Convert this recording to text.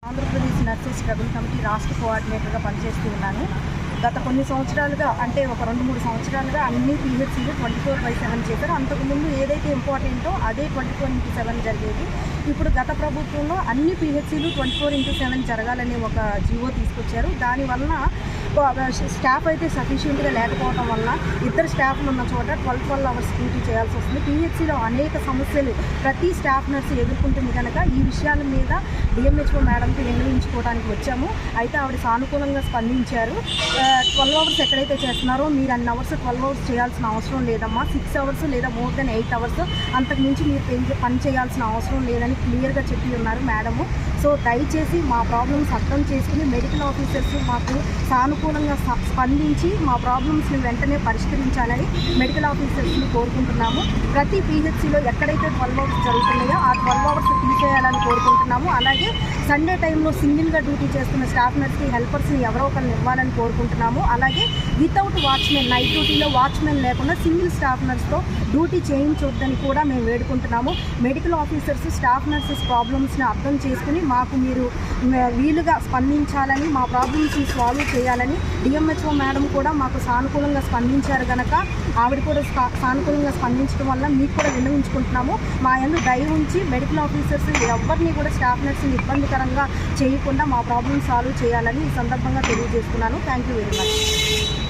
Andhra Pradesh nurses struggle committee రాష్ట్ర కోఆర్డినేటర్గా పనిచేస్తూ ఉన్నాను. గత కొన్ని సంవత్సరాలుగా అంటే ఒక 2-3 సంవత్సరాలుగా అన్ని PHCలు 24/7 చేశారు. అంతకుముందు ఏదైతే ఇంపార్టెంటో అదే 24/7 జరిగేది. ఇప్పుడు గత ప్రభుత్వంలో అన్ని PHCలు 24/7 జరగాలనే ఒక జీవో తీసుకొచ్చారు. దానివల్ల స్టాఫ్ అయితే సఫిషియెంట్గా లేకపోవడం వల్ల ఇద్దరు స్టాఫ్లు ఉన్న చోట 12 అవర్స్ డ్యూటీ చేయాల్సి వస్తుంది. PHCలో అనేక సమస్యలు ప్రతి స్టాఫ్ నర్సు ఎదుర్కొంటుంది కనుక ఈ విషయాల మీద DMHO మేడంకి విన్నవించుకోవడానికి వచ్చాము. అయితే ఆవిడ సానుకూలంగా స్పందించారు. 12 అవర్స్ ఎక్కడైతే చేస్తున్నారో మీరు అన్ని అవర్స్ 12 అవర్స్ చేయాల్సిన అవసరం లేదమ్మా, 6 అవర్స్ లేదా మోర్ దెన్ 8 అవర్స్ అంతకు మించి మీరు పని చేయాల్సిన అవసరం లేదని క్లియర్గా చెప్పి ఉన్నారు మేడము. సో దయచేసి మా ప్రాబ్లమ్స్ అర్థం చేసుకుని మెడికల్ ఆఫీసర్స్ మాకు సానుకూలంగా స్పందించి మా ప్రాబ్లమ్స్ని వెంటనే పరిష్కరించాలని మెడికల్ ఆఫీసర్స్ని కోరుకుంటున్నాము. ప్రతి PHCలో ఎక్కడైతే 12 అవర్స్ జరుగుతున్నాయో ఆ 12 అవర్స్ తీసేయాలని కోరుకుంటున్నాము. అలాగే సండే టైంలో సింగిల్గా డ్యూటీ చేస్తున్న స్టాఫ్ నర్స్కి హెల్పర్స్ని ఎవరో ఒకరిని ఇవ్వాలని కోరుకుంటున్నాము. అలాగే వితౌట్ వాచ్మెన్, నైట్ డ్యూటీలో వాచ్మెన్ లేకుండా సింగిల్ స్టాఫ్ నర్స్తో డ్యూటీ చేయించొద్దని కూడా మేము వేడుకుంటున్నాము. మెడికల్ ఆఫీసర్స్ స్టాఫ్ నర్సెస్ ప్రాబ్లమ్స్ని అర్థం చేసుకుని మాకు మీరు వీలుగా స్పందించాలని, మా ప్రాబ్లమ్స్ని సాల్వ్ చేయాలని DMHO మేడం కూడా మాకు సానుకూలంగా స్పందించారు కనుక ఆవిడ కూడా సానుకూలంగా స్పందించడం వల్ల మీకు కూడా విన్నవించుకుంటున్నాము. మా యందు దయ ఉంచి మెడికల్ ఆఫీసర్స్ ఎవరిని కూడా స్టాఫ్ నర్స్ని ఇబ్బందికరంగా చేయకుండా మా ప్రాబ్లమ్ సాల్వ్ చేయాలని ఈ సందర్భంగా తెలియజేస్తున్నాను. Thank you very much.